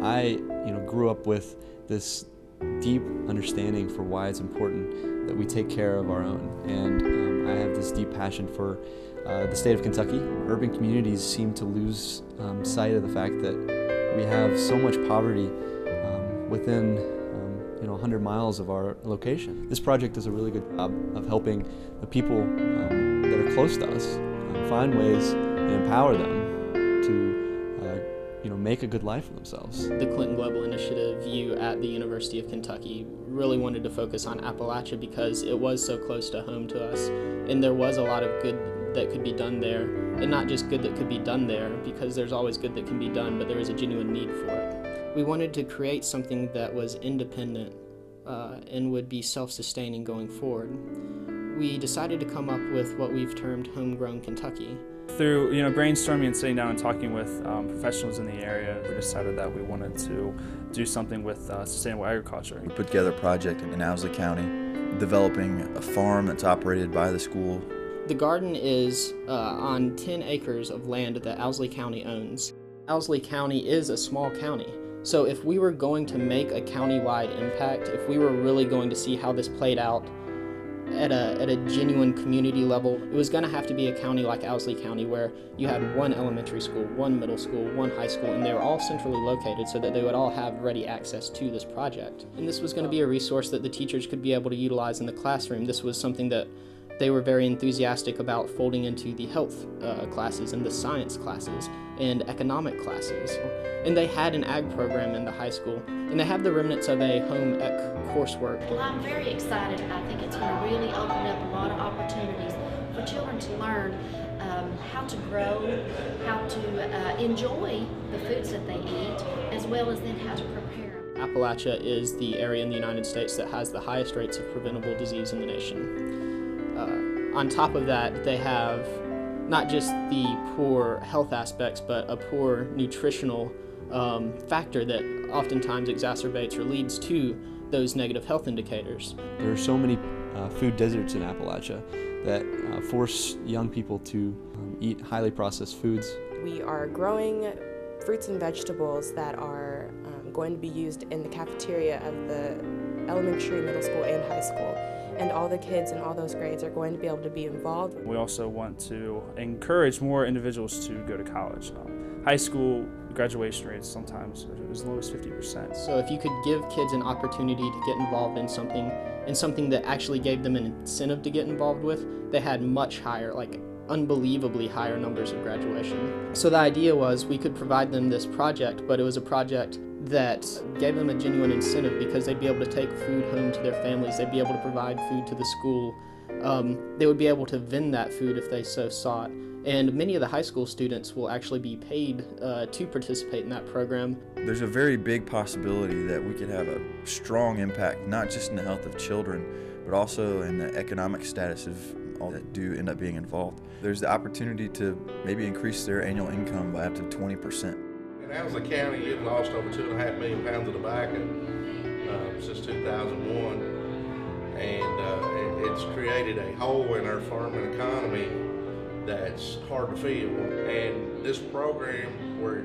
I grew up with this deep understanding for why it's important that we take care of our own, and I have this deep passion for the state of Kentucky. Urban communities seem to lose sight of the fact that we have so much poverty within 100 miles of our location. This project does a really good job of helping the people that are close to us find ways and empower them to make a good life for themselves. The Clinton Global Initiative you at the University of Kentucky really wanted to focus on Appalachia because it was so close to home to us, and there was a lot of good that could be done there, and not just good that could be done there, because there's always good that can be done, but there is a genuine need for it. We wanted to create something that was independent and would be self-sustaining going forward. We decided to come up with what we've termed Homegrown Kentucky. Through brainstorming and sitting down and talking with professionals in the area, we decided that we wanted to do something with sustainable agriculture. We put together a project in Owsley County, developing a farm that's operated by the school. The garden is on 10 acres of land that Owsley County owns. Owsley County is a small county, so if we were going to make a county-wide impact, if we were really going to see how this played out at a genuine community level, it was going to have to be a county like Owsley County, where you had one elementary school, one middle school, one high school, and they were all centrally located so that they would all have ready access to this project. And this was going to be a resource that the teachers could be able to utilize in the classroom. This was something that they were very enthusiastic about folding into the health classes and the science classes and economic classes. And they had an ag program in the high school, and they have the remnants of a home ec coursework. Well, I'm very excited. I think it's going to really open up a lot of opportunities for children to learn how to grow, how to enjoy the foods that they eat, as well as then how to prepare. Appalachia is the area in the United States that has the highest rates of preventable disease in the nation. On top of that, they have not just the poor health aspects, but a poor nutritional factor that oftentimes exacerbates or leads to those negative health indicators. There are so many food deserts in Appalachia that force young people to eat highly processed foods. We are growing fruits and vegetables that are going to be used in the cafeteria of the elementary, middle school, and high school. And all the kids in all those grades are going to be able to be involved. We also want to encourage more individuals to go to college. High school graduation rates sometimes as low as 50%. So if you could give kids an opportunity to get involved in something that actually gave them an incentive to get involved with, they had much higher, unbelievably higher numbers of graduation. So the idea was we could provide them this project, but it was a project that gave them a genuine incentive because they'd be able to take food home to their families, they'd be able to provide food to the school, they would be able to vend that food if they so sought. And many of the high school students will actually be paid to participate in that program. There's a very big possibility that we could have a strong impact, not just in the health of children, but also in the economic status of all that do end up being involved. There's the opportunity to maybe increase their annual income by up to 20%. In Owsley County, you've lost over 2.5 million pounds of tobacco since 2001, and it's created a hole in our farming economy that's hard to fill. And this program, we're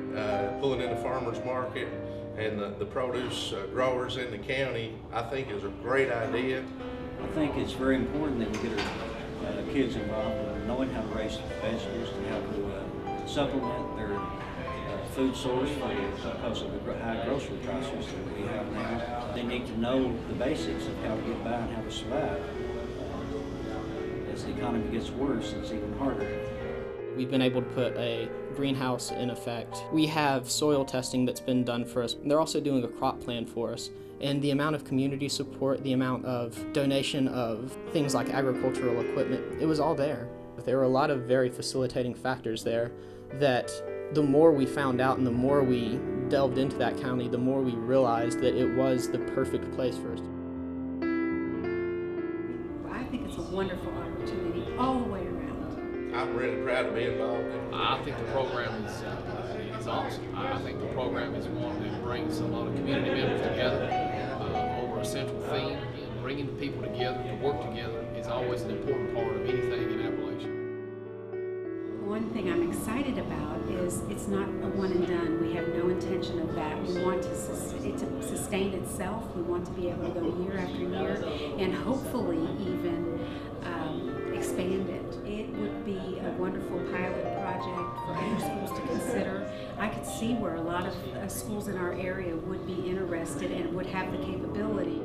pulling in the farmers market and the produce growers in the county, I think is a great idea. I think it's very important that we get our kids involved in knowing how to raise vegetables and how to supplement their food source because of the high grocery prices that we have now. They need to know the basics of how to get by and how to survive. As the economy gets worse, it's even harder. We've been able to put a greenhouse in effect. We have soil testing that's been done for us. They're also doing a crop plan for us. And the amount of community support, the amount of donation of things like agricultural equipment, it was all there. But there were a lot of very facilitating factors there that the more we found out and the more we delved into that county, the more we realized that it was the perfect place for us. I think it's a wonderful opportunity all the way around. I'm really proud to be involved in it. I think the program is awesome. I think the program is one that brings a lot of community members together over a central theme. And bringing the people together to work together is always an important part of anything in Appalachia. One thing I'm excited about is it's not a one and done. We have no intention of that. We want it to sustain itself. We want to be able to go year after year and hopefully even expand it. It would be a wonderful pilot project for other schools to consider. I could see where a lot of schools in our area would be interested and would have the capability.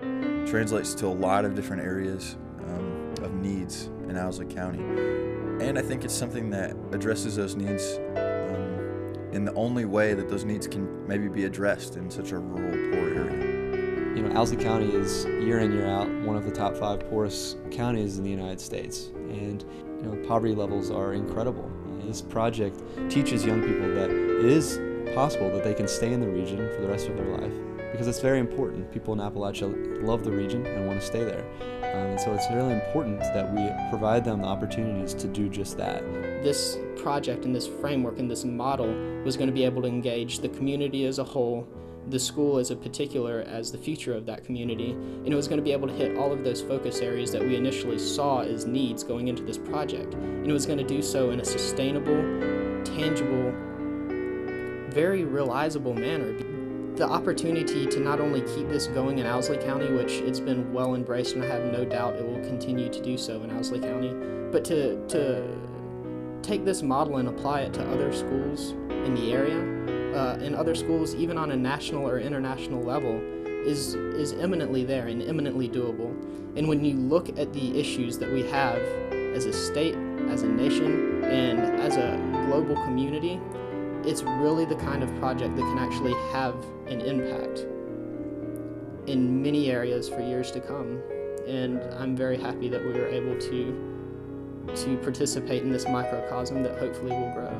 It translates to a lot of different areas of needs in Owsley County. And I think it's something that addresses those needs in the only way that those needs can maybe be addressed in such a rural, poor area. You know, Owsley County is year in, year out one of the top 5 poorest counties in the United States, and you know, poverty levels are incredible. This project teaches young people that it is possible that they can stay in the region for the rest of their life, because it's very important. People in Appalachia love the region and want to stay there, and so it's really important that we provide them the opportunities to do just that. This project and this framework and this model was going to be able to engage the community as a whole, the school as a particular as the future of that community, and it was going to be able to hit all of those focus areas that we initially saw as needs going into this project. And it was going to do so in a sustainable, tangible, very realizable manner. The opportunity to not only keep this going in Owsley County, which it's been well embraced and I have no doubt it will continue to do so in Owsley County, but to take this model and apply it to other schools in the area, and other schools even on a national or international level, is eminently there and eminently doable. And when you look at the issues that we have as a state, as a nation, and as a global community, it's really the kind of project that can actually have an impact in many areas for years to come. And I'm very happy that we were able to participate in this microcosm that hopefully will grow.